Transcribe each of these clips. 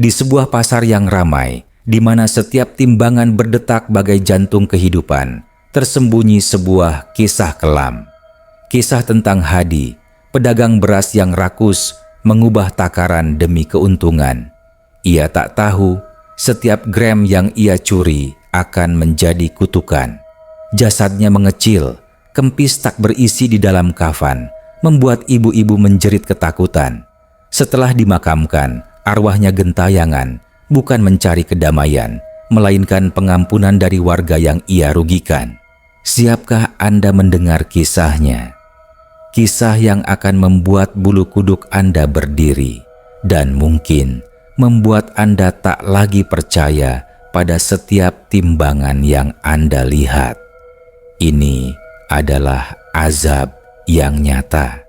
Di sebuah pasar yang ramai, di mana setiap timbangan berdetak bagai jantung kehidupan, tersembunyi sebuah kisah kelam. Kisah tentang Hadi, pedagang beras yang rakus, mengubah takaran demi keuntungan. Ia tak tahu, setiap gram yang ia curi akan menjadi kutukan. Jasadnya mengecil, kempis tak berisi di dalam kafan, membuat ibu-ibu menjerit ketakutan. Setelah dimakamkan, arwahnya gentayangan, bukan mencari kedamaian, melainkan pengampunan dari warga yang ia rugikan. Siapkah Anda mendengar kisahnya? Kisah yang akan membuat bulu kuduk Anda berdiri, dan mungkin membuat Anda tak lagi percaya pada setiap timbangan yang Anda lihat. Ini adalah azab yang nyata.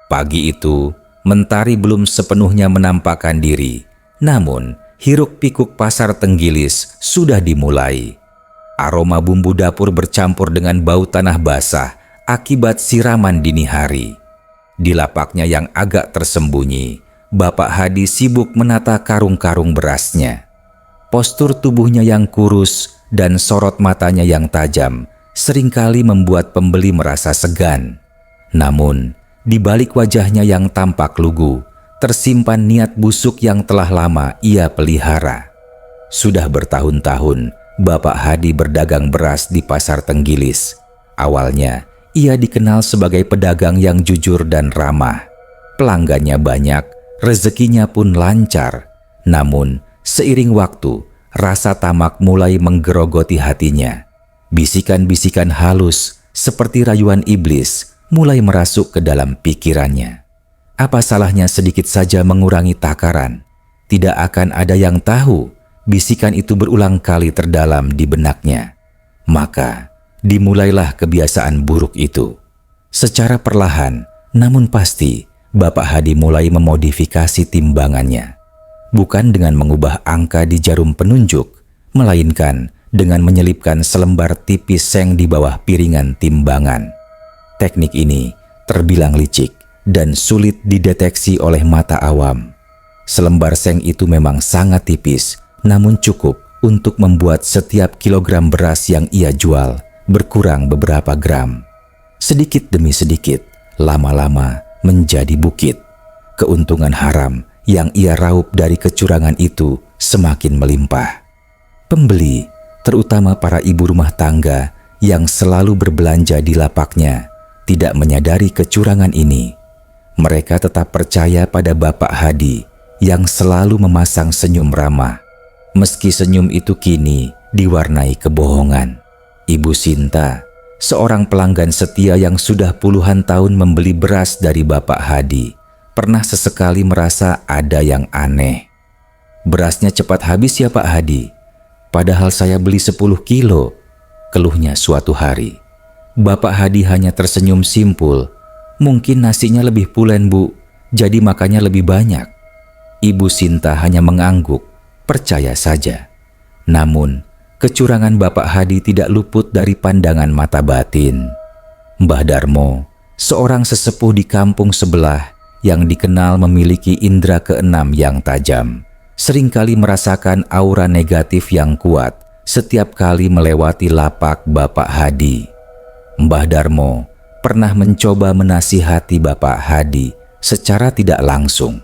Pagi itu, Mentari belum sepenuhnya menampakkan diri. Namun, hiruk-pikuk pasar Tenggilis sudah dimulai. Aroma bumbu dapur bercampur dengan bau tanah basah akibat siraman dini hari. Di lapaknya yang agak tersembunyi, Bapak Hadi sibuk menata karung-karung berasnya. Postur tubuhnya yang kurus dan sorot matanya yang tajam seringkali membuat pembeli merasa segan. Namun, di balik wajahnya yang tampak lugu, tersimpan niat busuk yang telah lama ia pelihara. Sudah bertahun-tahun, Bapak Hadi berdagang beras di pasar Tenggilis. Awalnya, ia dikenal sebagai pedagang yang jujur dan ramah. Pelanggannya banyak, rezekinya pun lancar. Namun, seiring waktu, rasa tamak mulai menggerogoti hatinya. Bisikan-bisikan halus, seperti rayuan iblis, mulai merasuk ke dalam pikirannya. Apa salahnya sedikit saja mengurangi takaran? Tidak akan ada yang tahu. Bisikan itu berulang kali terdalam di benaknya. Maka, dimulailah kebiasaan buruk itu. Secara perlahan, namun pasti, Bapak Hadi mulai memodifikasi timbangannya. Bukan dengan mengubah angka di jarum penunjuk, melainkan dengan menyelipkan selembar tipis seng di bawah piringan timbangan. Teknik ini terbilang licik dan sulit dideteksi oleh mata awam. Selembar seng itu memang sangat tipis, namun cukup untuk membuat setiap kilogram beras yang ia jual berkurang beberapa gram. Sedikit demi sedikit, lama-lama menjadi bukit. Keuntungan haram yang ia raup dari kecurangan itu semakin melimpah. Pembeli, terutama para ibu rumah tangga yang selalu berbelanja di lapaknya, tidak menyadari kecurangan ini. Mereka tetap percaya pada Bapak Hadi yang selalu memasang senyum ramah. Meski senyum itu kini diwarnai kebohongan. Ibu Sinta, seorang pelanggan setia yang sudah puluhan tahun membeli beras dari Bapak Hadi, pernah sesekali merasa ada yang aneh. "Berasnya cepat habis ya Pak Hadi, padahal saya beli 10 kilo, keluhnya suatu hari. Bapak Hadi hanya tersenyum simpul. "Mungkin nasinya lebih pulen Bu, jadi makannya lebih banyak." Ibu Sinta hanya mengangguk, percaya saja. Namun, kecurangan Bapak Hadi tidak luput dari pandangan mata batin. Mbah Darmo, seorang sesepuh di kampung sebelah yang dikenal memiliki indera keenam yang tajam, seringkali merasakan aura negatif yang kuat setiap kali melewati lapak Bapak Hadi. Mbah Darmo pernah mencoba menasihati Bapak Hadi secara tidak langsung.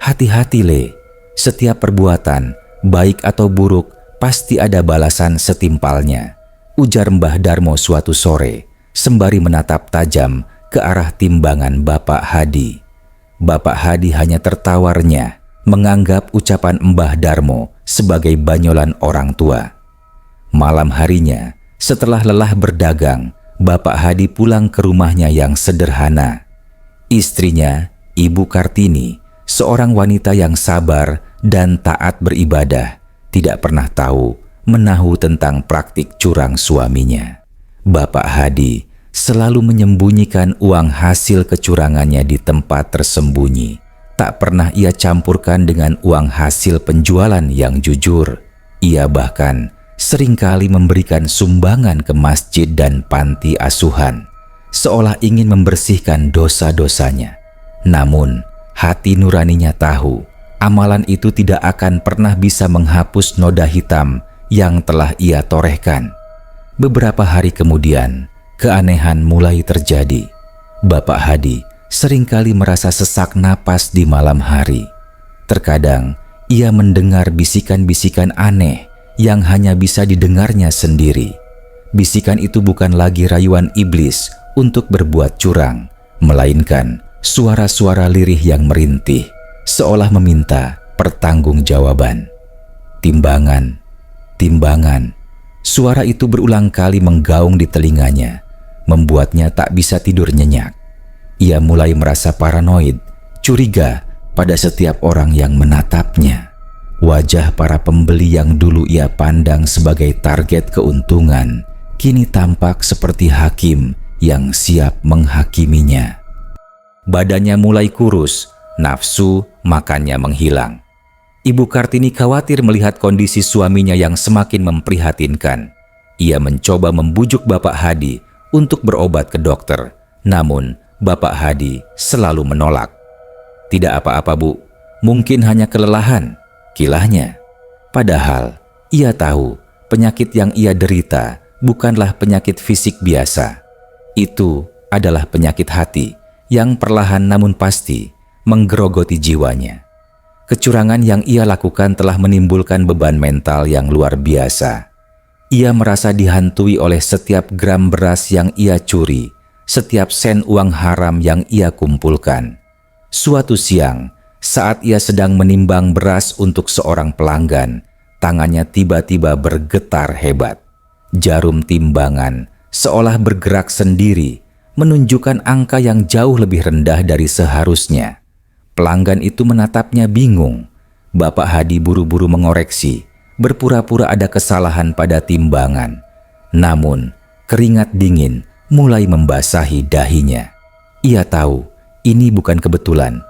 "Hati-hati Le, setiap perbuatan, baik atau buruk, pasti ada balasan setimpalnya," ujar Mbah Darmo suatu sore, sembari menatap tajam ke arah timbangan Bapak Hadi. Bapak Hadi hanya tertawarnya, menganggap ucapan Mbah Darmo sebagai banyolan orang tua. Malam harinya, setelah lelah berdagang, Bapak Hadi pulang ke rumahnya yang sederhana. Istrinya, Ibu Kartini, seorang wanita yang sabar dan taat beribadah, tidak pernah tahu menahu tentang praktik curang suaminya. Bapak Hadi selalu menyembunyikan uang hasil kecurangannya di tempat tersembunyi. Tak pernah ia campurkan dengan uang hasil penjualan yang jujur. Ia bahkan seringkali memberikan sumbangan ke masjid dan panti asuhan, seolah ingin membersihkan dosa-dosanya. Namun, hati nuraninya tahu, amalan itu tidak akan pernah bisa menghapus noda hitam yang telah ia torehkan. Beberapa hari kemudian, keanehan mulai terjadi. Bapak Hadi seringkali merasa sesak napas di malam hari. Terkadang, ia mendengar bisikan-bisikan aneh yang hanya bisa didengarnya sendiri. Bisikan itu bukan lagi rayuan iblis untuk berbuat curang, melainkan suara-suara lirih yang merintih, seolah meminta pertanggungjawaban. Timbangan, timbangan. Suara itu berulang kali menggaung di telinganya, membuatnya tak bisa tidur nyenyak. Ia mulai merasa paranoid, curiga pada setiap orang yang menatapnya. Wajah para pembeli yang dulu ia pandang sebagai target keuntungan, kini tampak seperti hakim yang siap menghakiminya. Badannya mulai kurus, nafsu makannya menghilang. Ibu Kartini khawatir melihat kondisi suaminya yang semakin memprihatinkan. Ia mencoba membujuk Bapak Hadi untuk berobat ke dokter, namun Bapak Hadi selalu menolak. "Tidak apa-apa, Bu, mungkin hanya kelelahan," kilahnya. Padahal ia tahu penyakit yang ia derita bukanlah penyakit fisik biasa. Itu adalah penyakit hati yang perlahan namun pasti menggerogoti jiwanya. Kecurangan yang ia lakukan telah menimbulkan beban mental yang luar biasa. Ia merasa dihantui oleh setiap gram beras yang ia curi, setiap sen uang haram yang ia kumpulkan. Suatu siang, saat ia sedang menimbang beras untuk seorang pelanggan, tangannya tiba-tiba bergetar hebat. Jarum timbangan seolah bergerak sendiri, menunjukkan angka yang jauh lebih rendah dari seharusnya. Pelanggan itu menatapnya bingung. Bapak Hadi buru-buru mengoreksi, berpura-pura ada kesalahan pada timbangan. Namun, keringat dingin mulai membasahi dahinya. Ia tahu ini bukan kebetulan.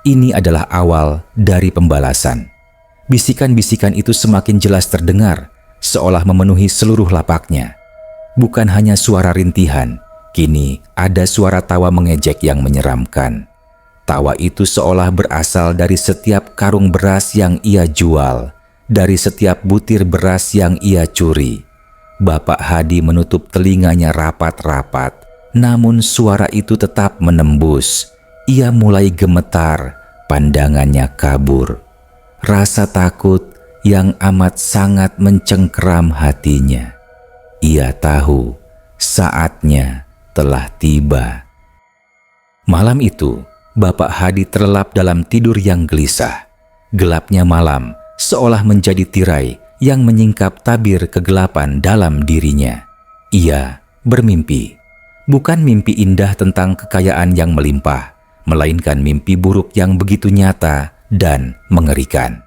Ini adalah awal dari pembalasan. Bisikan-bisikan itu semakin jelas terdengar, seolah memenuhi seluruh lapaknya. Bukan hanya suara rintihan, kini ada suara tawa mengejek yang menyeramkan. Tawa itu seolah berasal dari setiap karung beras yang ia jual, dari setiap butir beras yang ia curi. Bapak Hadi menutup telinganya rapat-rapat, namun suara itu tetap menembus. Ia mulai gemetar, pandangannya kabur. Rasa takut yang amat sangat mencengkeram hatinya. Ia tahu saatnya telah tiba. Malam itu, Bapak Hadi terlelap dalam tidur yang gelisah. Gelapnya malam seolah menjadi tirai yang menyingkap tabir kegelapan dalam dirinya. Ia bermimpi. Bukan mimpi indah tentang kekayaan yang melimpah, melainkan mimpi buruk yang begitu nyata dan mengerikan.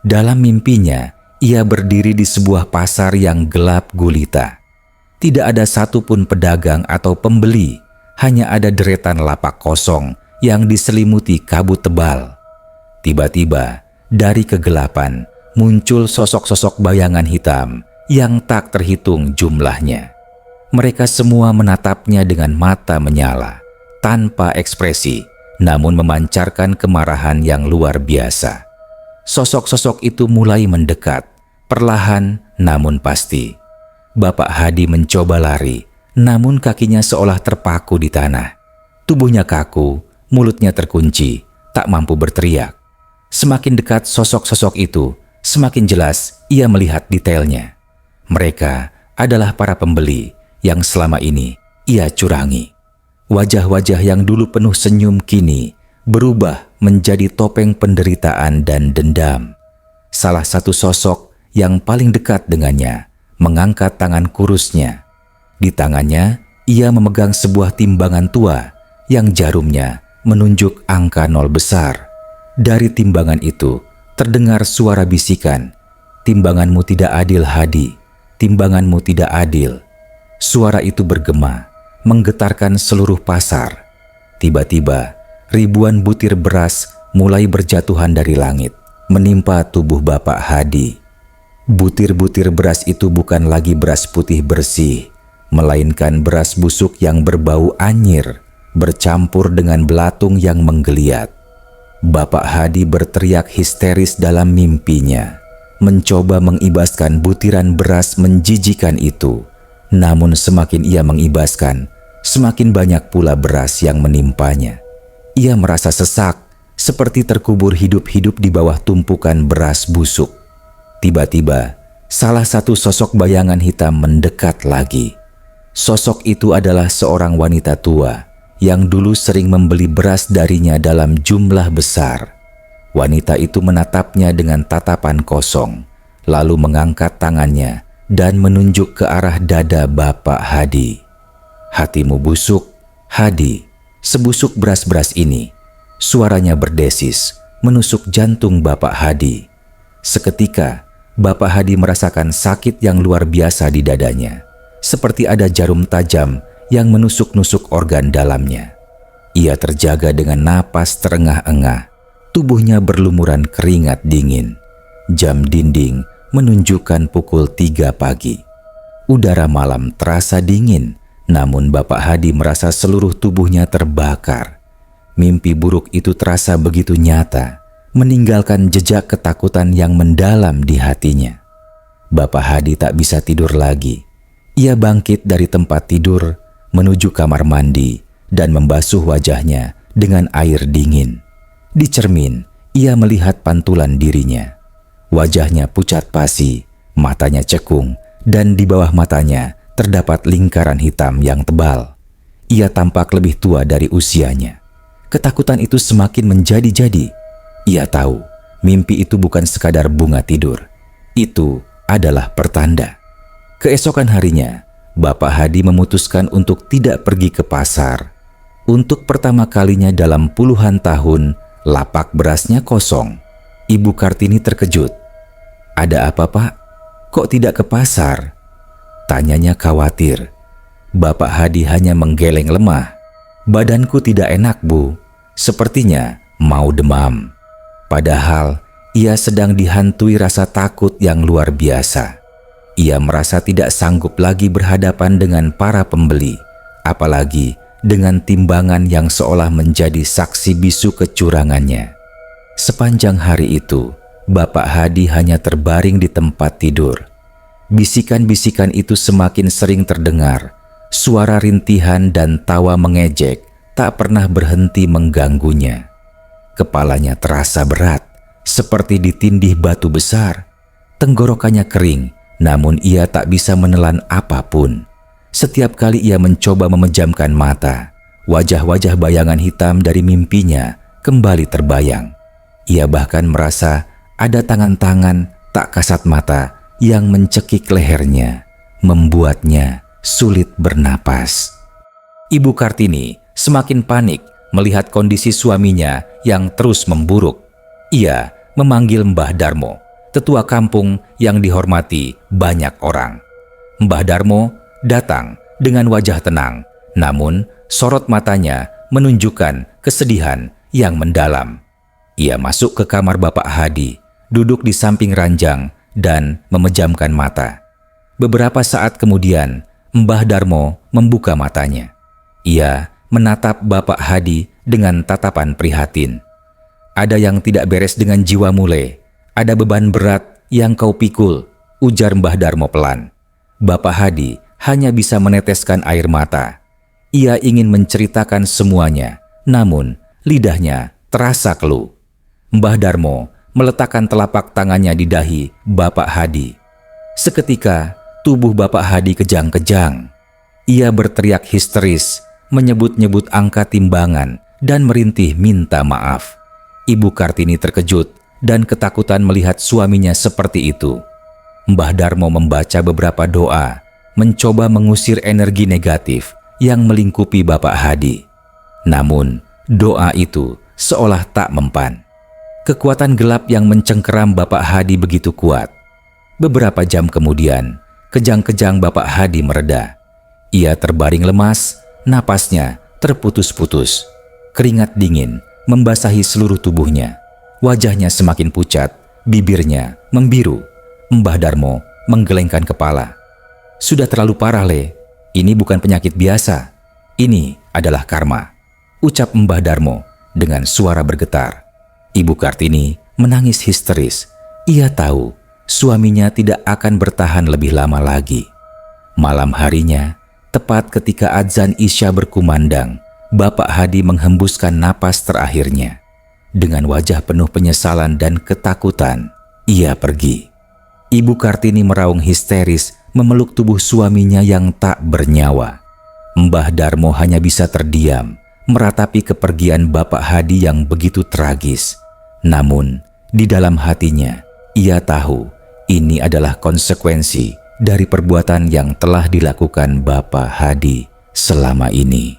Dalam mimpinya, ia berdiri di sebuah pasar yang gelap gulita. Tidak ada satupun pedagang atau pembeli, hanya ada deretan lapak kosong yang diselimuti kabut tebal. Tiba-tiba, dari kegelapan, muncul sosok-sosok bayangan hitam yang tak terhitung jumlahnya. Mereka semua menatapnya dengan mata menyala, tanpa ekspresi, namun memancarkan kemarahan yang luar biasa. Sosok-sosok itu mulai mendekat, perlahan namun pasti. Bapak Hadi mencoba lari, namun kakinya seolah terpaku di tanah. Tubuhnya kaku, mulutnya terkunci, tak mampu berteriak. Semakin dekat sosok-sosok itu, semakin jelas ia melihat detailnya. Mereka adalah para pembeli yang selama ini ia curangi. Wajah-wajah yang dulu penuh senyum kini berubah menjadi topeng penderitaan dan dendam. Salah satu sosok yang paling dekat dengannya mengangkat tangan kurusnya. Di tangannya, ia memegang sebuah timbangan tua yang jarumnya menunjuk angka 0 besar. Dari timbangan itu terdengar suara bisikan, "Timbanganmu tidak adil, Hadi. Timbanganmu tidak adil." Suara itu bergema, menggetarkan seluruh pasar. Tiba-tiba, ribuan butir beras mulai berjatuhan dari langit, menimpa tubuh Bapak Hadi. Butir-butir beras itu bukan lagi beras putih bersih, melainkan beras busuk yang berbau anyir. bercampur dengan belatung yang menggeliat. Bapak Hadi berteriak histeris dalam mimpinya, mencoba mengibaskan butiran beras menjijikan itu. Namun semakin ia mengibaskan, semakin banyak pula beras yang menimpanya. Ia merasa sesak, seperti terkubur hidup-hidup di bawah tumpukan beras busuk. Tiba-tiba, salah satu sosok bayangan hitam mendekat lagi. Sosok itu adalah seorang wanita tua yang dulu sering membeli beras darinya dalam jumlah besar. Wanita itu menatapnya dengan tatapan kosong, lalu mengangkat tangannya dan menunjuk ke arah dada Bapak Hadi. "Hatimu busuk, Hadi." Sebusuk beras-beras ini, suaranya berdesis, menusuk jantung Bapak Hadi. Seketika, Bapak Hadi merasakan sakit yang luar biasa di dadanya, seperti ada jarum tajam yang menusuk-nusuk organ dalamnya. Ia terjaga dengan napas terengah-engah, tubuhnya berlumuran keringat dingin. Jam dinding menunjukkan pukul 3 pagi. Udara malam terasa dingin, namun Bapak Hadi merasa seluruh tubuhnya terbakar. Mimpi buruk itu terasa begitu nyata, meninggalkan jejak ketakutan yang mendalam di hatinya. Bapak Hadi tak bisa tidur lagi. Ia bangkit dari tempat tidur, menuju kamar mandi, dan membasuh wajahnya dengan air dingin. Di cermin, ia melihat pantulan dirinya. Wajahnya pucat pasi, matanya cekung, dan di bawah matanya terdapat lingkaran hitam yang tebal. Ia tampak lebih tua dari usianya. Ketakutan itu semakin menjadi-jadi. Ia tahu mimpi itu bukan sekadar bunga tidur. Itu adalah pertanda. Keesokan harinya, Bapak Hadi memutuskan untuk tidak pergi ke pasar. Untuk pertama kalinya dalam puluhan tahun, lapak berasnya kosong. Ibu Kartini terkejut. "Ada apa, Pak? Kok tidak ke pasar?" tanyanya khawatir. Bapak Hadi hanya menggeleng lemah. "Badanku tidak enak, Bu. Sepertinya mau demam." Padahal ia sedang dihantui rasa takut yang luar biasa. Ia merasa tidak sanggup lagi berhadapan dengan para pembeli, apalagi dengan timbangan yang seolah menjadi saksi bisu kecurangannya. Sepanjang hari itu, Bapak Hadi hanya terbaring di tempat tidur. Bisikan-bisikan itu semakin sering terdengar. Suara rintihan dan tawa mengejek tak pernah berhenti mengganggunya. Kepalanya terasa berat, seperti ditindih batu besar. Tenggorokannya kering, namun ia tak bisa menelan apapun. Setiap kali ia mencoba memejamkan mata, wajah-wajah bayangan hitam dari mimpinya kembali terbayang. Ia bahkan merasa ada tangan-tangan tak kasat mata yang mencekik lehernya, membuatnya sulit bernapas. Ibu Kartini semakin panik melihat kondisi suaminya yang terus memburuk. Ia memanggil Mbah Darmo, tetua kampung yang dihormati banyak orang. Mbah Darmo datang dengan wajah tenang, namun sorot matanya menunjukkan kesedihan yang mendalam. Ia masuk ke kamar Bapak Hadi, duduk di samping ranjang dan memejamkan mata. Beberapa saat kemudian, Mbah Darmo membuka matanya. Ia menatap Bapak Hadi dengan tatapan prihatin. "Ada yang tidak beres dengan jiwamu, Le. Ada beban berat yang kau pikul," ujar Mbah Darmo pelan. Bapak Hadi hanya bisa meneteskan air mata. Ia ingin menceritakan semuanya, namun lidahnya terasa keluh. Mbah Darmo meletakkan telapak tangannya di dahi Bapak Hadi. Seketika, tubuh Bapak Hadi kejang-kejang. Ia berteriak histeris, menyebut-nyebut angka timbangan, dan merintih minta maaf. Ibu Kartini terkejut dan ketakutan melihat suaminya seperti itu. Mbah Darmo membaca beberapa doa, mencoba mengusir energi negatif yang melingkupi Bapak Hadi. Namun, doa itu seolah tak mempan. Kekuatan gelap yang mencengkeram Bapak Hadi begitu kuat. Beberapa jam kemudian, kejang-kejang Bapak Hadi mereda. Ia terbaring lemas, napasnya terputus-putus. Keringat dingin membasahi seluruh tubuhnya. Wajahnya semakin pucat, bibirnya membiru. Mbah Darmo menggelengkan kepala. "Sudah terlalu parah, Le. Ini bukan penyakit biasa. Ini adalah karma. ucap Mbah Darmo dengan suara bergetar. Ibu Kartini menangis histeris. Ia tahu suaminya tidak akan bertahan lebih lama lagi. Malam harinya, tepat ketika azan Isya berkumandang, Bapak Hadi menghembuskan napas terakhirnya. Dengan wajah penuh penyesalan dan ketakutan, ia pergi. Ibu Kartini meraung histeris memeluk tubuh suaminya yang tak bernyawa. Mbah Darmo hanya bisa terdiam, meratapi kepergian Bapak Hadi yang begitu tragis. Namun, di dalam hatinya, ia tahu ini adalah konsekuensi dari perbuatan yang telah dilakukan Bapak Hadi selama ini.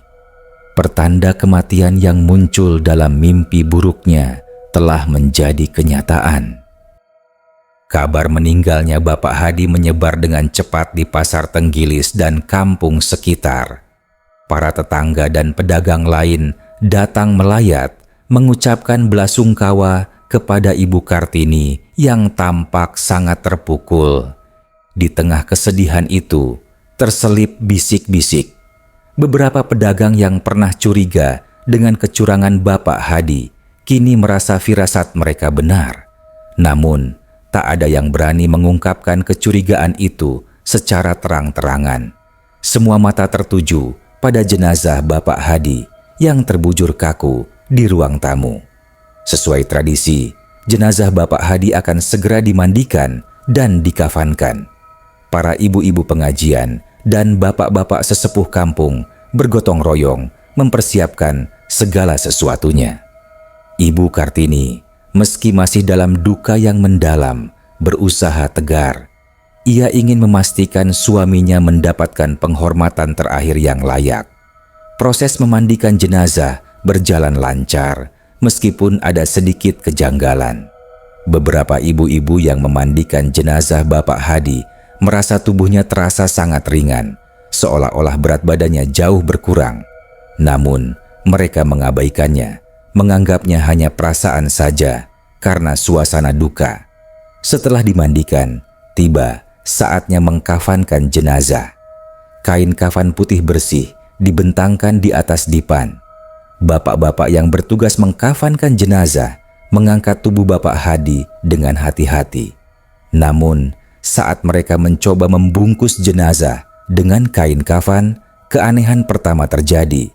Pertanda kematian yang muncul dalam mimpi buruknya telah menjadi kenyataan. Kabar meninggalnya Bapak Hadi menyebar dengan cepat di pasar Tenggilis dan kampung sekitar. Para tetangga dan pedagang lain datang melayat, mengucapkan belasungkawa kepada Ibu Kartini yang tampak sangat terpukul. Di tengah kesedihan itu, terselip bisik-bisik. Beberapa pedagang yang pernah curiga dengan kecurangan Bapak Hadi kini merasa firasat mereka benar. Namun, tak ada yang berani mengungkapkan kecurigaan itu secara terang-terangan. Semua mata tertuju pada jenazah Bapak Hadi yang terbujur kaku di ruang tamu. Sesuai tradisi, jenazah Bapak Hadi akan segera dimandikan dan dikafankan. Para ibu-ibu pengajian dan bapak-bapak sesepuh kampung bergotong royong mempersiapkan segala sesuatunya. Ibu Kartini, meski masih dalam duka yang mendalam, berusaha tegar. Ia ingin memastikan suaminya mendapatkan penghormatan terakhir yang layak. Proses memandikan jenazah berjalan lancar, meskipun ada sedikit kejanggalan. Beberapa ibu-ibu yang memandikan jenazah Bapak Hadi merasa tubuhnya terasa sangat ringan, seolah-olah berat badannya jauh berkurang. Namun, mereka mengabaikannya, menganggapnya hanya perasaan saja karena suasana duka. Setelah dimandikan, tiba saatnya mengkafankan jenazah. Kain kafan putih bersih dibentangkan di atas dipan. Bapak-bapak yang bertugas mengkafankan jenazah mengangkat tubuh Bapak Hadi dengan hati-hati. Namun, saat mereka mencoba membungkus jenazah dengan kain kafan, keanehan pertama terjadi.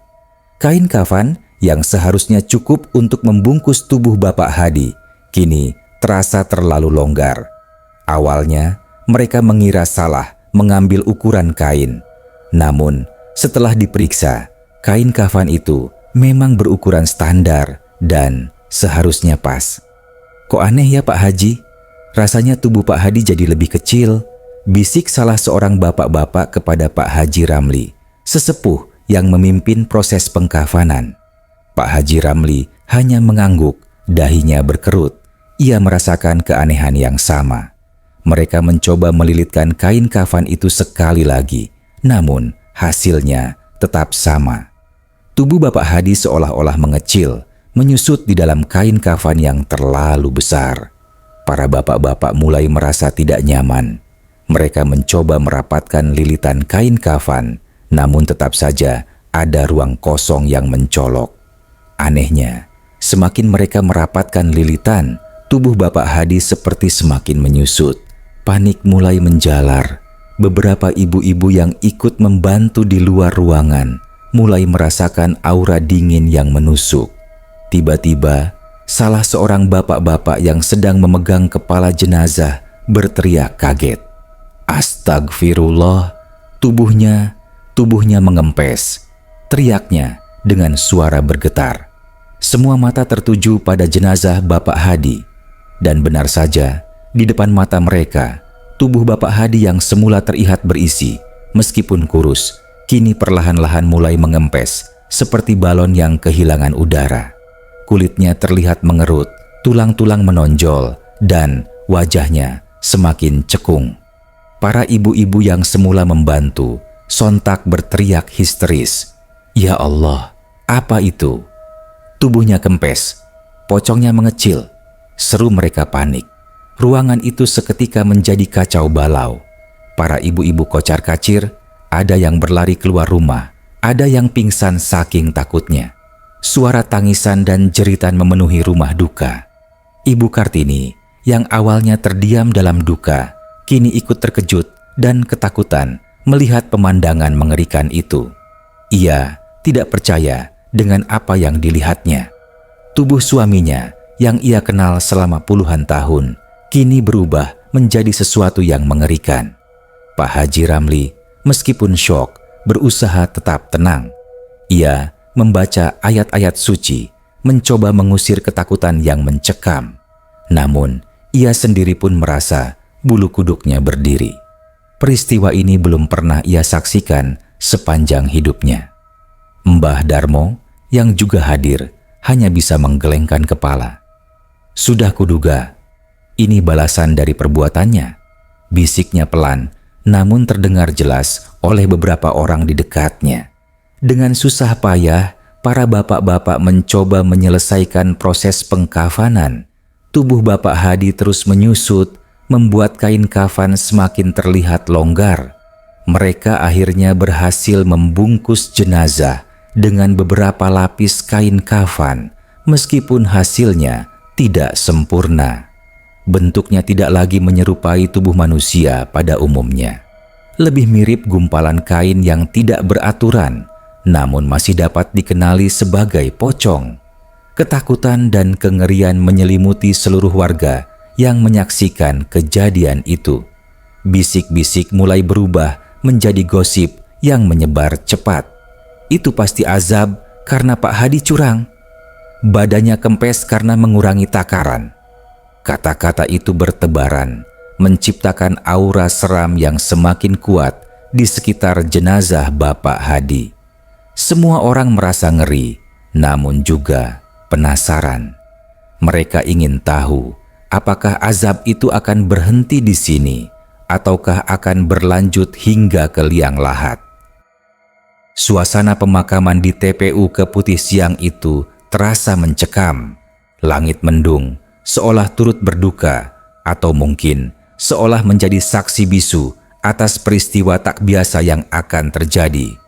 Kain kafan yang seharusnya cukup untuk membungkus tubuh Bapak Hadi kini terasa terlalu longgar. Awalnya, mereka mengira salah mengambil ukuran kain. Namun, setelah diperiksa, kain kafan itu memang berukuran standar dan seharusnya pas. "Kok aneh ya Pak Haji? Rasanya tubuh Pak Hadi jadi lebih kecil," bisik salah seorang bapak-bapak kepada Pak Haji Ramli, sesepuh yang memimpin proses pengkafanan. Pak Haji Ramli hanya mengangguk, dahinya berkerut. Ia merasakan keanehan yang sama. Mereka mencoba melilitkan kain kafan itu sekali lagi, namun hasilnya tetap sama. Tubuh Bapak Hadi seolah-olah mengecil, menyusut di dalam kain kafan yang terlalu besar. Para bapak-bapak mulai merasa tidak nyaman. Mereka mencoba merapatkan lilitan kain kafan, namun tetap saja ada ruang kosong yang mencolok. Anehnya, semakin mereka merapatkan lilitan, tubuh Bapak Hadi seperti semakin menyusut. Panik mulai menjalar. Beberapa ibu-ibu yang ikut membantu di luar ruangan mulai merasakan aura dingin yang menusuk. Tiba-tiba, salah seorang bapak-bapak yang sedang memegang kepala jenazah berteriak kaget. "Astagfirullah!" Tubuhnya mengempes. Teriaknya dengan suara bergetar. Semua mata tertuju pada jenazah Bapak Hadi. Dan benar saja, di depan mata mereka, tubuh Bapak Hadi yang semula terlihat berisi, meskipun kurus, kini perlahan-lahan mulai mengempes, seperti balon yang kehilangan udara. Kulitnya terlihat mengerut, tulang-tulang menonjol, dan wajahnya semakin cekung. Para ibu-ibu yang semula membantu, sontak berteriak histeris. "Ya Allah, apa itu?" Tubuhnya kempes, pocongnya mengecil. Seru mereka panik. Ruangan itu seketika menjadi kacau balau. Para ibu-ibu kocar-kacir, ada yang berlari keluar rumah, ada yang pingsan saking takutnya. Suara tangisan dan jeritan memenuhi rumah duka. Ibu Kartini yang awalnya terdiam dalam duka, kini ikut terkejut dan ketakutan melihat pemandangan mengerikan itu. Ia tidak percaya dengan apa yang dilihatnya. Tubuh suaminya yang ia kenal selama puluhan tahun kini berubah menjadi sesuatu yang mengerikan. Pak Haji Ramli meskipun syok berusaha tetap tenang. Ia membaca ayat-ayat suci, mencoba mengusir ketakutan yang mencekam. Namun ia sendiri pun merasa bulu kuduknya berdiri. Peristiwa ini belum pernah ia saksikan sepanjang hidupnya. Mbah Darmo yang juga hadir hanya bisa menggelengkan kepala. Sudah kuduga, ini balasan dari perbuatannya, bisiknya pelan namun terdengar jelas oleh beberapa orang di dekatnya. Dengan susah payah, para bapak-bapak mencoba menyelesaikan proses pengkafanan. Tubuh Bapak Hadi terus menyusut, membuat kain kafan semakin terlihat longgar. Mereka akhirnya berhasil membungkus jenazah dengan beberapa lapis kain kafan, meskipun hasilnya tidak sempurna. Bentuknya tidak lagi menyerupai tubuh manusia pada umumnya. Lebih mirip gumpalan kain yang tidak beraturan, namun masih dapat dikenali sebagai pocong. Ketakutan dan kengerian menyelimuti seluruh warga yang menyaksikan kejadian itu. Bisik-bisik mulai berubah menjadi gosip yang menyebar cepat. Itu pasti azab karena Pak Hadi curang. Badannya kempes karena mengurangi takaran. Kata-kata itu bertebaran, menciptakan aura seram yang semakin kuat di sekitar jenazah Bapak Hadi. Semua orang merasa ngeri, namun juga penasaran. Mereka ingin tahu apakah azab itu akan berhenti di sini ataukah akan berlanjut hingga ke liang lahat. Suasana pemakaman di TPU Keputih Siang itu terasa mencekam. Langit mendung, seolah turut berduka atau mungkin seolah menjadi saksi bisu atas peristiwa tak biasa yang akan terjadi.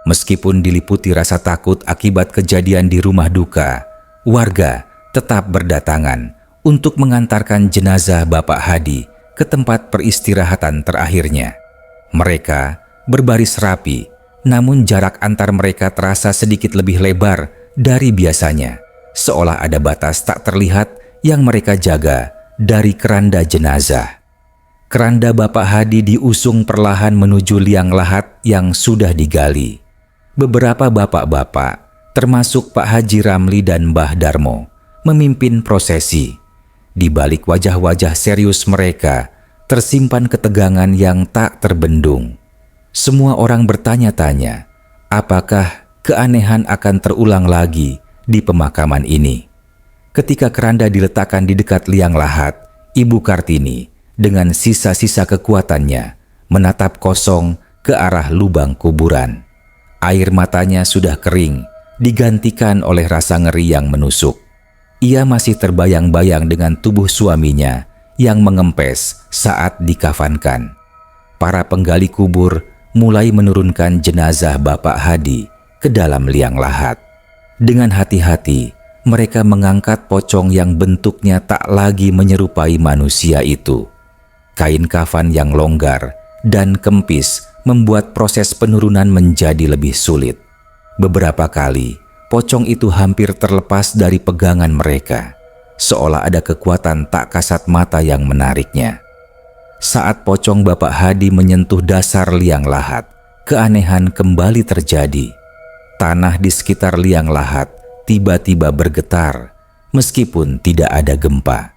Meskipun diliputi rasa takut akibat kejadian di rumah duka, warga tetap berdatangan untuk mengantarkan jenazah Bapak Hadi ke tempat peristirahatan terakhirnya. Mereka berbaris rapi, namun jarak antar mereka terasa sedikit lebih lebar dari biasanya, seolah ada batas tak terlihat yang mereka jaga dari keranda jenazah. Keranda Bapak Hadi diusung perlahan menuju liang lahat yang sudah digali. Beberapa bapak-bapak, termasuk Pak Haji Ramli dan Mbah Darmo, memimpin prosesi. Di balik wajah-wajah serius mereka, tersimpan ketegangan yang tak terbendung. Semua orang bertanya-tanya, apakah keanehan akan terulang lagi di pemakaman ini? Ketika keranda diletakkan di dekat liang lahat, Ibu Kartini dengan sisa-sisa kekuatannya menatap kosong ke arah lubang kuburan. Air matanya sudah kering, digantikan oleh rasa ngeri yang menusuk. Ia masih terbayang-bayang dengan tubuh suaminya yang mengempes saat dikafankan. Para penggali kubur mulai menurunkan jenazah Bapak Hadi ke dalam liang lahat. Dengan hati-hati, mereka mengangkat pocong yang bentuknya tak lagi menyerupai manusia itu. Kain kafan yang longgar dan kempis membuat proses penurunan menjadi lebih sulit. Beberapa kali, pocong itu hampir terlepas dari pegangan mereka, seolah ada kekuatan tak kasat mata yang menariknya. Saat pocong Bapak Hadi menyentuh dasar liang lahat, keanehan kembali terjadi. Tanah di sekitar liang lahat tiba-tiba bergetar, meskipun tidak ada gempa.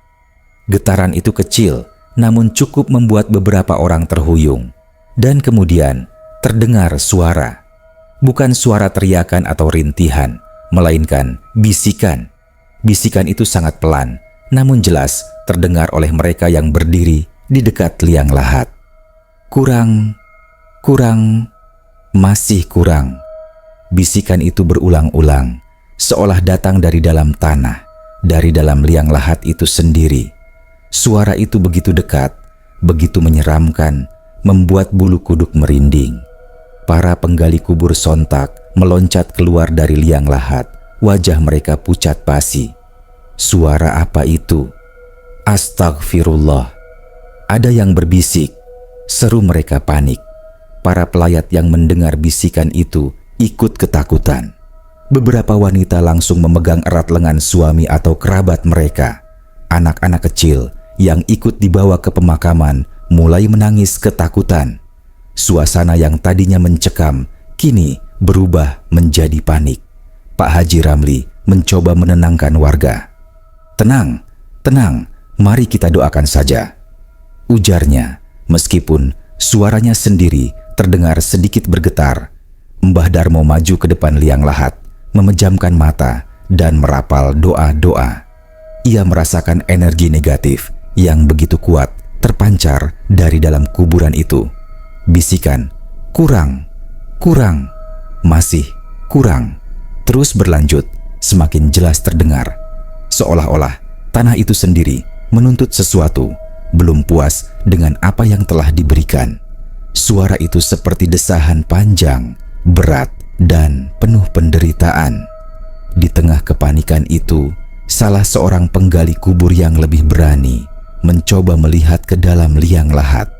Getaran itu kecil, namun cukup membuat beberapa orang terhuyung. Dan kemudian terdengar suara. Bukan suara teriakan atau rintihan, melainkan bisikan. Bisikan itu sangat pelan, namun jelas terdengar oleh mereka yang berdiri di dekat liang lahat. Kurang, masih kurang. Bisikan itu berulang-ulang, seolah datang dari dalam tanah, dari dalam liang lahat itu sendiri. Suara itu begitu dekat, begitu menyeramkan, membuat bulu kuduk merinding. Para penggali kubur sontak meloncat keluar dari liang lahat wajah mereka pucat pasi. Suara apa itu? Astagfirullah. Ada yang berbisik. Seru mereka panik. Para pelayat yang mendengar bisikan itu ikut ketakutan. Beberapa wanita langsung memegang erat lengan suami atau kerabat mereka. Anak-anak kecil yang ikut dibawa ke pemakaman mulai menangis ketakutan. Suasana yang tadinya mencekam kini berubah menjadi panik. Pak Haji Ramli mencoba menenangkan warga. "Tenang, tenang, mari kita doakan saja," ujarnya, meskipun suaranya sendiri terdengar sedikit bergetar. Mbah Darmo maju ke depan liang lahat, memejamkan mata dan merapal doa-doa. Ia merasakan energi negatif yang begitu kuat terpancar dari dalam kuburan itu. Bisikan, "Kurang, kurang, masih kurang," terus berlanjut, semakin jelas terdengar. Seolah-olah tanah itu sendiri menuntut sesuatu, belum puas dengan apa yang telah diberikan. Suara itu seperti desahan panjang, berat, dan penuh penderitaan. Di tengah kepanikan itu, salah seorang penggali kubur yang lebih berani mencoba melihat ke dalam liang lahat.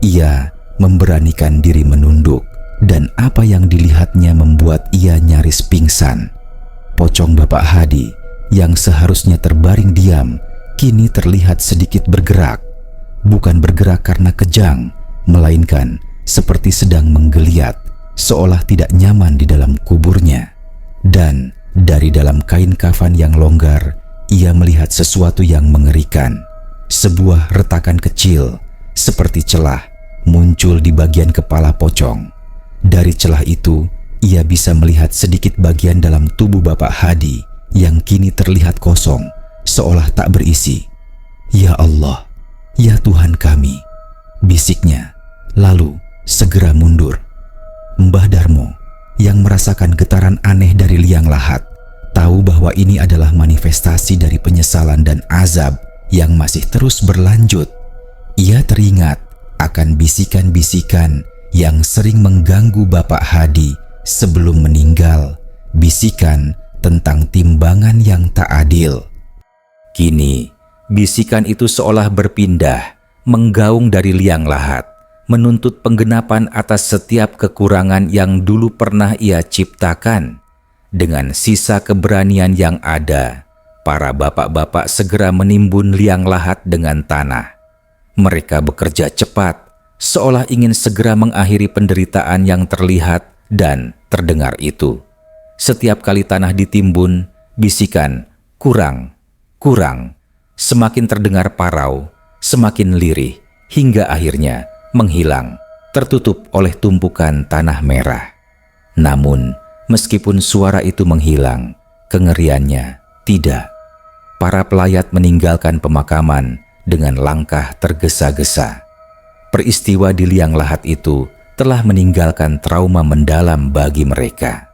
Ia memberanikan diri menunduk, dan apa yang dilihatnya membuat ia nyaris pingsan. Pocong Bapak Hadi yang seharusnya terbaring diam kini terlihat sedikit bergerak. Bukan bergerak karena kejang, melainkan seperti sedang menggeliat, seolah tidak nyaman di dalam kuburnya. Dan dari dalam kain kafan yang longgar, ia melihat sesuatu yang mengerikan. Sebuah retakan kecil seperti celah muncul di bagian kepala pocong. Dari celah itu, ia bisa melihat sedikit bagian dalam tubuh Bapak Hadi yang kini terlihat kosong, seolah tak berisi. "Ya Allah, ya Tuhan kami," bisiknya, lalu segera mundur. Mbah Darmo yang merasakan getaran aneh dari liang lahat tahu bahwa ini adalah manifestasi dari penyesalan dan azab yang masih terus berlanjut. Ia teringat akan bisikan-bisikan yang sering mengganggu Bapak Hadi sebelum meninggal, bisikan tentang timbangan yang tak adil. Kini, bisikan itu seolah berpindah, menggaung dari liang lahat, menuntut penggenapan atas setiap kekurangan yang dulu pernah ia ciptakan. Dengan sisa keberanian yang ada, para bapak-bapak segera menimbun liang lahat dengan tanah. Mereka bekerja cepat, seolah ingin segera mengakhiri penderitaan yang terlihat dan terdengar itu. Setiap kali tanah ditimbun, bisikan "kurang, kurang" semakin terdengar parau, semakin lirih, hingga akhirnya menghilang, tertutup oleh tumpukan tanah merah. Namun, meskipun suara itu menghilang, kengeriannya tidak. Para pelayat meninggalkan pemakaman dengan langkah tergesa-gesa. Peristiwa di liang lahat itu telah meninggalkan trauma mendalam bagi mereka.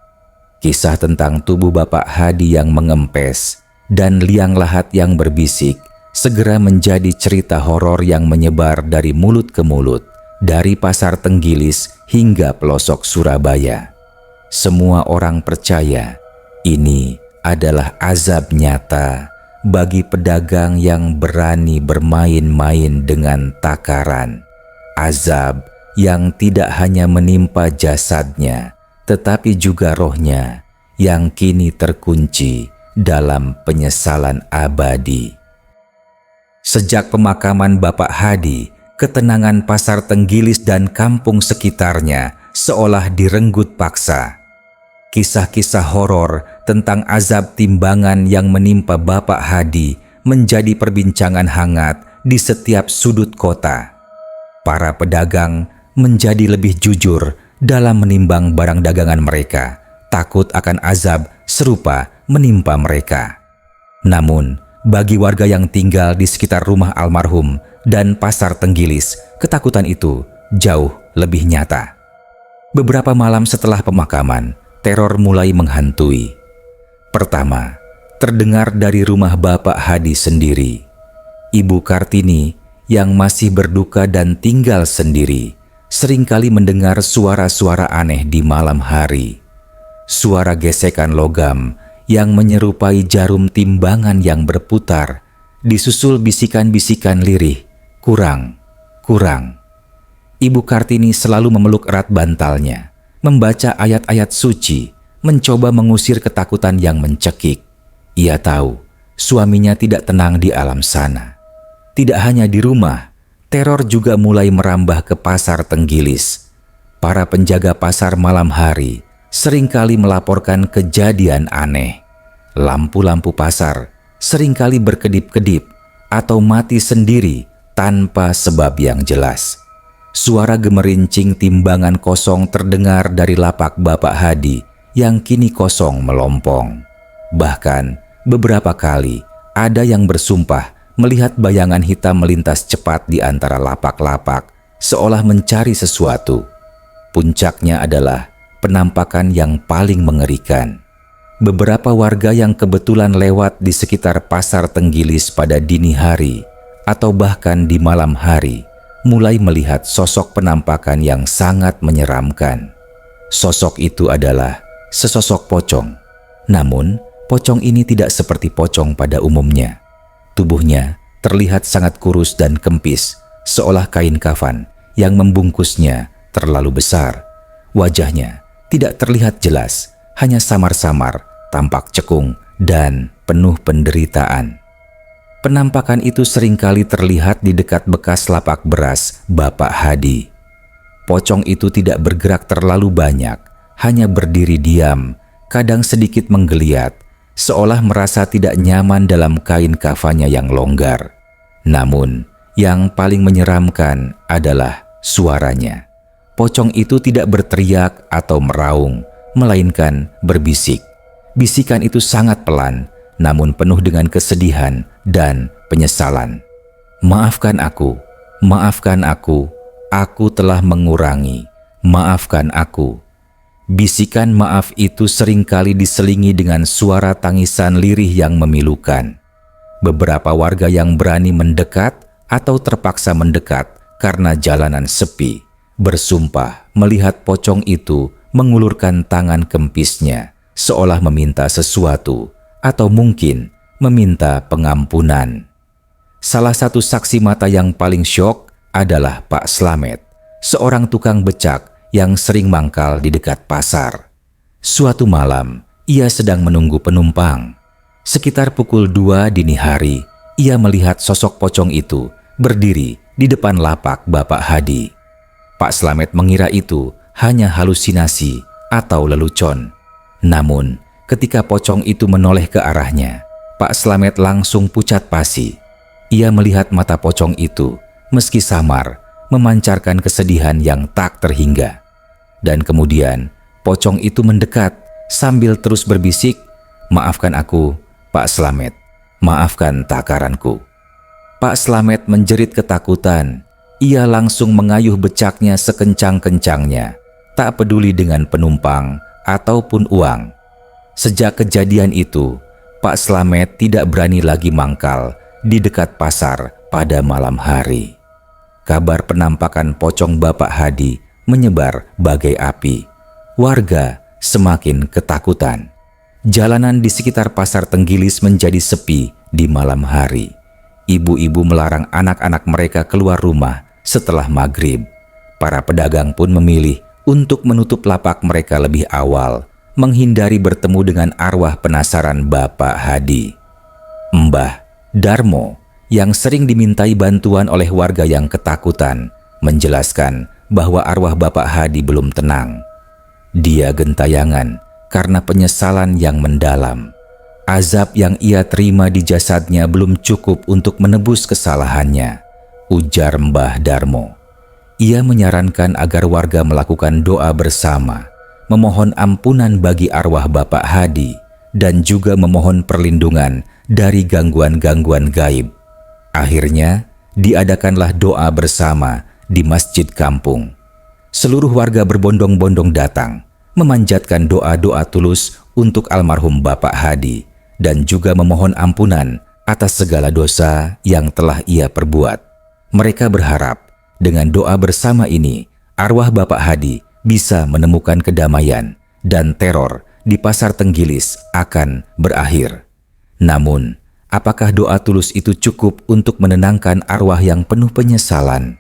Kisah tentang tubuh Bapak Hadi yang mengempes dan liang lahat yang berbisik segera menjadi cerita horor yang menyebar dari mulut ke mulut, dari Pasar Tenggilis hingga pelosok Surabaya. Semua orang percaya ini adalah azab nyata bagi pedagang yang berani bermain-main dengan takaran. Azab yang tidak hanya menimpa jasadnya, tetapi juga rohnya yang kini terkunci dalam penyesalan abadi. Sejak pemakaman Bapak Hadi, ketenangan Pasar Tenggilis dan kampung sekitarnya seolah direnggut paksa. Kisah-kisah horor tentang azab timbangan yang menimpa Bapak Hadi menjadi perbincangan hangat di setiap sudut kota. Para pedagang menjadi lebih jujur dalam menimbang barang dagangan mereka, takut akan azab serupa menimpa mereka. Namun, bagi warga yang tinggal di sekitar rumah almarhum dan Pasar Tenggilis, ketakutan itu jauh lebih nyata. Beberapa malam setelah pemakaman, teror mulai menghantui. Pertama, terdengar dari rumah Bapak Hadi sendiri. Ibu Kartini yang masih berduka dan tinggal sendiri seringkali mendengar suara-suara aneh di malam hari. Suara gesekan logam yang menyerupai jarum timbangan yang berputar, disusul bisikan-bisikan lirih, "Kurang, kurang." Ibu Kartini selalu memeluk erat bantalnya, membaca ayat-ayat suci, mencoba mengusir ketakutan yang mencekik. Ia tahu suaminya tidak tenang di alam sana. Tidak hanya di rumah, teror juga mulai merambah ke pasar Tenggilis. Para penjaga pasar malam hari seringkali melaporkan kejadian aneh. Lampu-lampu pasar seringkali berkedip-kedip atau mati sendiri tanpa sebab yang jelas. Suara gemerincing timbangan kosong terdengar dari lapak Bapak Hadi yang kini kosong melompong. Bahkan beberapa kali ada yang bersumpah melihat bayangan hitam melintas cepat di antara lapak-lapak, seolah mencari sesuatu. Puncaknya adalah penampakan yang paling mengerikan. Beberapa warga yang kebetulan lewat di sekitar pasar Tenggilis pada dini hari atau bahkan di malam hari mulai melihat sosok penampakan yang sangat menyeramkan. Sosok itu adalah sesosok pocong. Namun, pocong ini tidak seperti pocong pada umumnya. Tubuhnya terlihat sangat kurus dan kempis, seolah kain kafan yang membungkusnya terlalu besar. Wajahnya tidak terlihat jelas, hanya samar-samar, tampak cekung, dan penuh penderitaan. Penampakan itu seringkali terlihat di dekat bekas lapak beras Bapak Hadi. Pocong itu tidak bergerak terlalu banyak, hanya berdiri diam, kadang sedikit menggeliat, seolah merasa tidak nyaman dalam kain kafannya yang longgar. Namun, yang paling menyeramkan adalah suaranya. Pocong itu tidak berteriak atau meraung, melainkan berbisik. Bisikan itu sangat pelan, namun penuh dengan kesedihan dan penyesalan. "Maafkan aku, maafkan aku telah mengurangi, maafkan aku." Bisikan maaf itu seringkali diselingi dengan suara tangisan lirih yang memilukan. Beberapa warga yang berani mendekat atau terpaksa mendekat karena jalanan sepi, bersumpah melihat pocong itu mengulurkan tangan kempisnya, seolah meminta sesuatu atau mungkin meminta pengampunan. Salah satu saksi mata yang paling syok adalah Pak Slamet, seorang tukang becak yang sering mangkal di dekat pasar. Suatu malam, ia sedang menunggu penumpang. Sekitar pukul 2 dini hari, ia melihat sosok pocong itu berdiri di depan lapak Bapak Hadi. Pak Slamet mengira itu hanya halusinasi atau lelucon. Namun, ketika pocong itu menoleh ke arahnya, Pak Slamet langsung pucat pasi. Ia melihat mata pocong itu, meski samar, memancarkan kesedihan yang tak terhingga. Dan kemudian, pocong itu mendekat sambil terus berbisik, "Maafkan aku, Pak Slamet, maafkan takaranku." Pak Slamet menjerit ketakutan. Ia langsung mengayuh becaknya sekencang-kencangnya, tak peduli dengan penumpang ataupun uang. Sejak kejadian itu, Pak Slamet tidak berani lagi mangkal di dekat pasar pada malam hari. Kabar penampakan pocong Bapak Hadi menyebar bagai api. Warga semakin ketakutan. Jalanan di sekitar pasar Tenggilis menjadi sepi di malam hari. Ibu-ibu melarang anak-anak mereka keluar rumah setelah maghrib. Para pedagang pun memilih untuk menutup lapak mereka lebih awal, menghindari bertemu dengan arwah penasaran Bapak Hadi. Mbah Darmo, yang sering dimintai bantuan oleh warga yang ketakutan, menjelaskan bahwa arwah Bapak Hadi belum tenang. Dia gentayangan karena penyesalan yang mendalam. Azab yang ia terima di jasadnya belum cukup untuk menebus kesalahannya, ujar Mbah Darmo. Ia menyarankan agar warga melakukan doa bersama, memohon ampunan bagi arwah Bapak Hadi, dan juga memohon perlindungan dari gangguan-gangguan gaib. Akhirnya, diadakanlah doa bersama di masjid kampung. Seluruh warga berbondong-bondong datang, memanjatkan doa-doa tulus untuk almarhum Bapak Hadi, dan juga memohon ampunan atas segala dosa yang telah ia perbuat. Mereka berharap dengan doa bersama ini, arwah Bapak Hadi bisa menemukan kedamaian dan teror di Pasar Tenggilis akan berakhir. Namun, apakah doa tulus itu cukup untuk menenangkan arwah yang penuh penyesalan?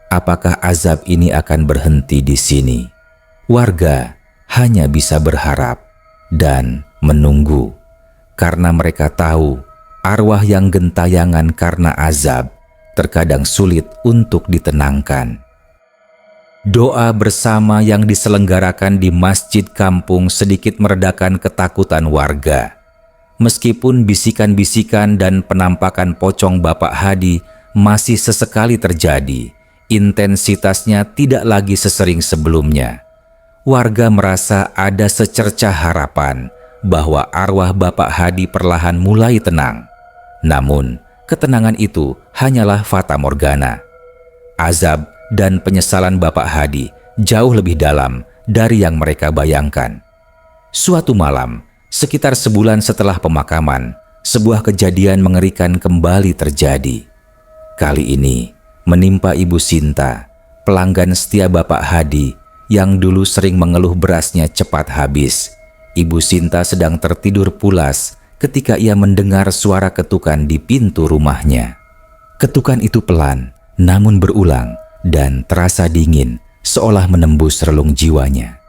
Apakah azab ini akan berhenti di sini? Warga hanya bisa berharap dan menunggu, karena mereka tahu arwah yang gentayangan karena azab terkadang sulit untuk ditenangkan. Doa bersama yang diselenggarakan di masjid kampung sedikit meredakan ketakutan warga. Meskipun bisikan-bisikan dan penampakan pocong Bapak Hadi masih sesekali terjadi, intensitasnya tidak lagi sesering sebelumnya. Warga merasa ada secercah harapan bahwa arwah Bapak Hadi perlahan mulai tenang. Namun, ketenangan itu hanyalah fata morgana. Azab dan penyesalan Bapak Hadi jauh lebih dalam dari yang mereka bayangkan. Suatu malam, sekitar sebulan setelah pemakaman, sebuah kejadian mengerikan kembali terjadi. Kali ini menimpa Ibu Sinta, pelanggan setia Bapak Hadi yang dulu sering mengeluh berasnya cepat habis. Ibu Sinta sedang tertidur pulas ketika ia mendengar suara ketukan di pintu rumahnya. Ketukan itu pelan, namun berulang dan terasa dingin, seolah menembus relung jiwanya.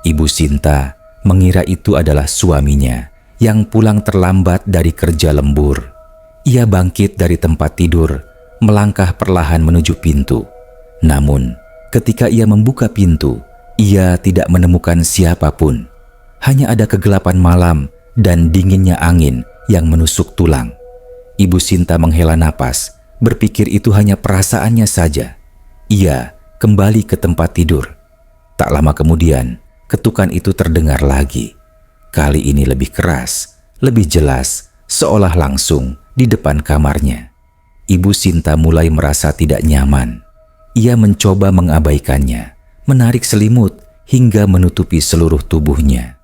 Ibu Sinta mengira itu adalah suaminya yang pulang terlambat dari kerja lembur. Ia bangkit dari tempat tidur, melangkah perlahan menuju pintu. Namun, ketika ia membuka pintu, ia tidak menemukan siapapun. Hanya ada kegelapan malam dan dinginnya angin yang menusuk tulang. Ibu Sinta menghela napas, berpikir itu hanya perasaannya saja. Ia kembali ke tempat tidur. Tak lama kemudian, ketukan itu terdengar lagi. Kali ini lebih keras, lebih jelas, seolah langsung di depan kamarnya. Ibu Sinta mulai merasa tidak nyaman. Ia mencoba mengabaikannya, menarik selimut hingga menutupi seluruh tubuhnya.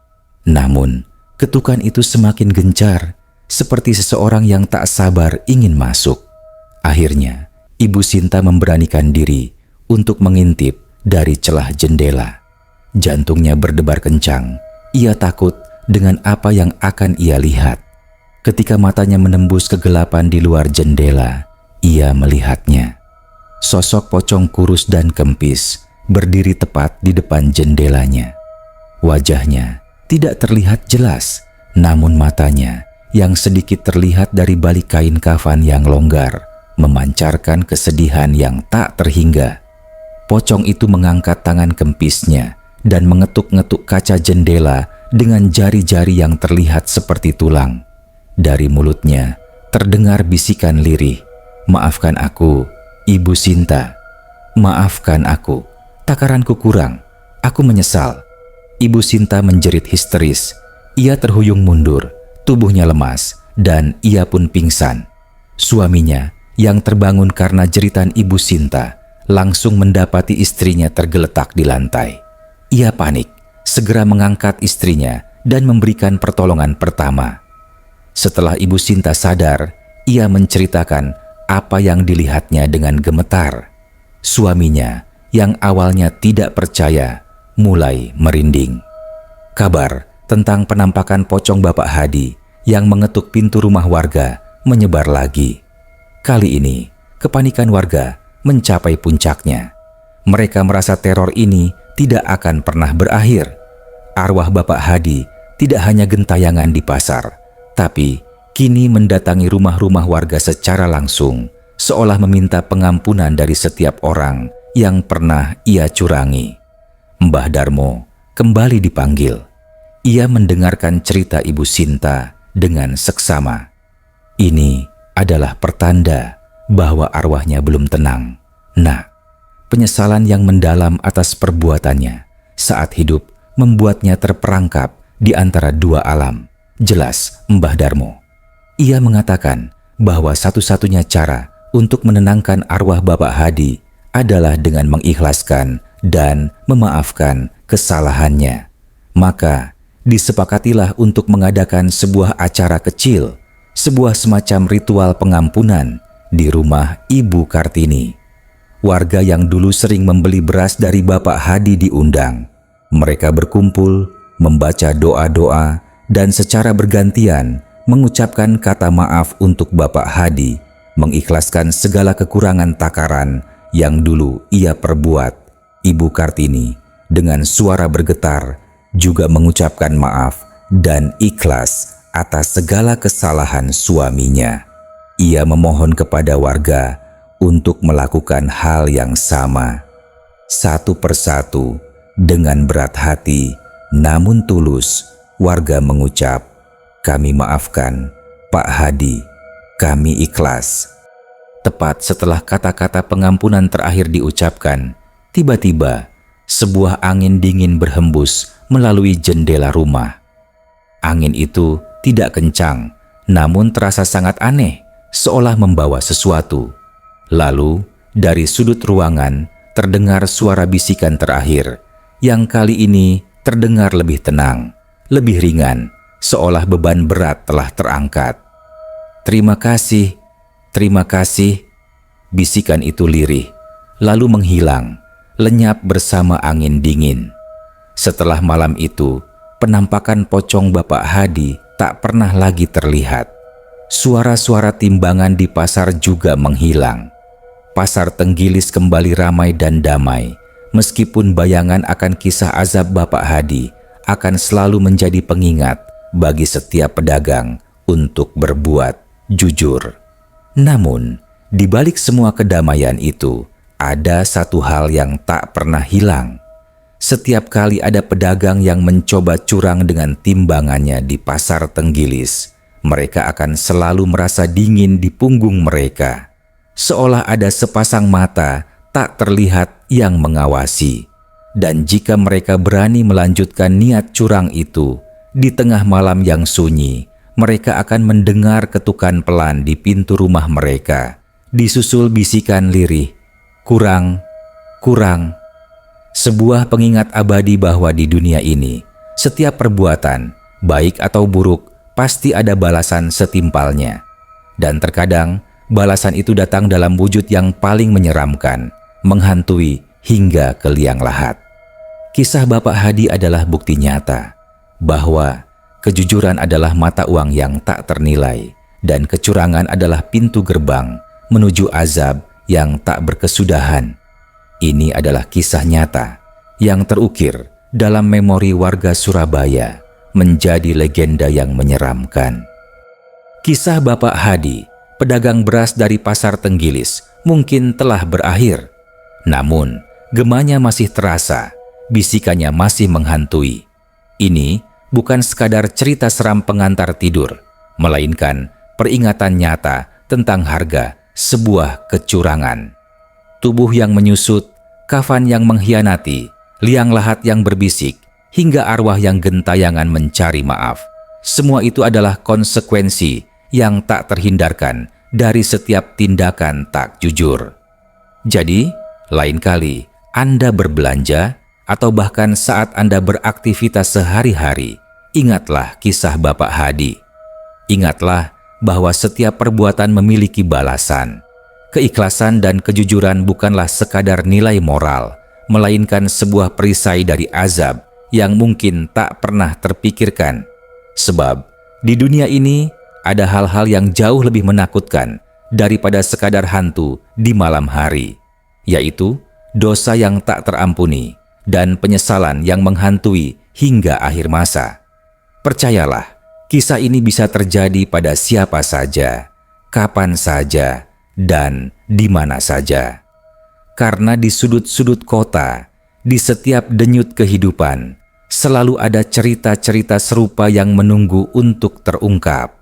Namun, ketukan itu semakin gencar, seperti seseorang yang tak sabar ingin masuk. Akhirnya, Ibu Sinta memberanikan diri untuk mengintip dari celah jendela. Jantungnya berdebar kencang. Ia takut dengan apa yang akan ia lihat. Ketika matanya menembus kegelapan di luar jendela, ia melihatnya. Sosok pocong kurus dan kempis berdiri tepat di depan jendelanya. Wajahnya tidak terlihat jelas, namun matanya yang sedikit terlihat dari balik kain kafan yang longgar memancarkan kesedihan yang tak terhingga. Pocong itu mengangkat tangan kempisnya dan mengetuk-ngetuk kaca jendela dengan jari-jari yang terlihat seperti tulang. Dari mulutnya terdengar bisikan lirih, "Maafkan aku, Ibu Sinta. Maafkan aku, takaranku kurang. Aku menyesal." Ibu Sinta menjerit histeris. Ia terhuyung mundur, tubuhnya lemas, dan ia pun pingsan. Suaminya yang terbangun karena jeritan Ibu Sinta langsung mendapati istrinya tergeletak di lantai. Ia panik, segera mengangkat istrinya dan memberikan pertolongan pertama. Setelah Ibu Sinta sadar, ia menceritakan apa yang dilihatnya dengan gemetar. Suaminya yang awalnya tidak percaya mulai merinding. Kabar tentang penampakan pocong Bapak Hadi yang mengetuk pintu rumah warga menyebar lagi. Kali ini, kepanikan warga mencapai puncaknya. Mereka merasa teror ini tidak akan pernah berakhir. Arwah Bapak Hadi tidak hanya gentayangan di pasar, tapi kini mendatangi rumah-rumah warga secara langsung, seolah meminta pengampunan dari setiap orang yang pernah ia curangi. Mbah Darmo kembali dipanggil. Ia mendengarkan cerita Ibu Sinta dengan seksama. Ini adalah pertanda bahwa arwahnya belum tenang. Nah, penyesalan yang mendalam atas perbuatannya saat hidup membuatnya terperangkap di antara dua alam. Jelas Mbah Darmo. Ia mengatakan bahwa satu-satunya cara untuk menenangkan arwah Bapak Hadi adalah dengan mengikhlaskan dan memaafkan kesalahannya. Maka disepakatilah untuk mengadakan sebuah acara kecil, sebuah semacam ritual pengampunan di rumah Ibu Kartini. Warga yang dulu sering membeli beras dari Bapak Hadi diundang. Mereka berkumpul, membaca doa-doa, dan secara bergantian mengucapkan kata maaf untuk Bapak Hadi, mengikhlaskan segala kekurangan takaran yang dulu ia perbuat. Ibu Kartini dengan suara bergetar juga mengucapkan maaf dan ikhlas atas segala kesalahan suaminya. Ia memohon kepada warga untuk melakukan hal yang sama. Satu persatu, dengan berat hati namun tulus, warga mengucap, "Kami maafkan, Pak Hadi, kami ikhlas." Tepat setelah kata-kata pengampunan terakhir diucapkan, tiba-tiba sebuah angin dingin berhembus melalui jendela rumah. Angin itu tidak kencang, namun terasa sangat aneh, seolah membawa sesuatu. Lalu, dari sudut ruangan terdengar suara bisikan terakhir, yang kali ini terdengar lebih tenang, lebih ringan, seolah beban berat telah terangkat. Terima kasih, bisikan itu lirih, lalu menghilang, lenyap bersama angin dingin. Setelah malam itu, penampakan pocong Bapak Hadi tak pernah lagi terlihat. Suara-suara timbangan di pasar juga menghilang. Pasar Tenggilis kembali ramai dan damai, meskipun bayangan akan kisah azab Bapak Hadi akan selalu menjadi pengingat bagi setiap pedagang untuk berbuat jujur. Namun, di balik semua kedamaian itu, ada satu hal yang tak pernah hilang. Setiap kali ada pedagang yang mencoba curang dengan timbangannya di pasar Tenggilis, mereka akan selalu merasa dingin di punggung mereka, seolah ada sepasang mata tak terlihat yang mengawasi. Dan jika mereka berani melanjutkan niat curang itu, di tengah malam yang sunyi, mereka akan mendengar ketukan pelan di pintu rumah mereka, disusul bisikan lirih, "Kurang, kurang." Sebuah pengingat abadi bahwa di dunia ini, setiap perbuatan, baik atau buruk, pasti ada balasan setimpalnya. Dan terkadang, balasan itu datang dalam wujud yang paling menyeramkan, menghantui hingga ke liang lahat. Kisah Bapak Hadi adalah bukti nyata bahwa kejujuran adalah mata uang yang tak ternilai, dan kecurangan adalah pintu gerbang menuju azab yang tak berkesudahan. Ini adalah kisah nyata yang terukir dalam memori warga Surabaya, menjadi legenda yang menyeramkan. Kisah Bapak Hadi, pedagang beras dari pasar Tenggilis, mungkin telah berakhir. Namun, gemanya masih terasa, bisikannya masih menghantui. Ini bukan sekadar cerita seram pengantar tidur, melainkan peringatan nyata tentang harga sebuah kecurangan. Tubuh yang menyusut, kafan yang mengkhianati, liang lahat yang berbisik, hingga arwah yang gentayangan mencari maaf. Semua itu adalah konsekuensi yang tak terhindarkan dari setiap tindakan tak jujur. Jadi, lain kali Anda berbelanja atau bahkan saat Anda beraktivitas sehari-hari, ingatlah kisah Bapak Hadi. Ingatlah bahwa setiap perbuatan memiliki balasan. Keikhlasan dan kejujuran bukanlah sekadar nilai moral, melainkan sebuah perisai dari azab yang mungkin tak pernah terpikirkan. Sebab di dunia ini ada hal-hal yang jauh lebih menakutkan daripada sekadar hantu di malam hari, yaitu dosa yang tak terampuni dan penyesalan yang menghantui hingga akhir masa. Percayalah, kisah ini bisa terjadi pada siapa saja, kapan saja, dan di mana saja. Karena di sudut-sudut kota, di setiap denyut kehidupan, selalu ada cerita-cerita serupa yang menunggu untuk terungkap.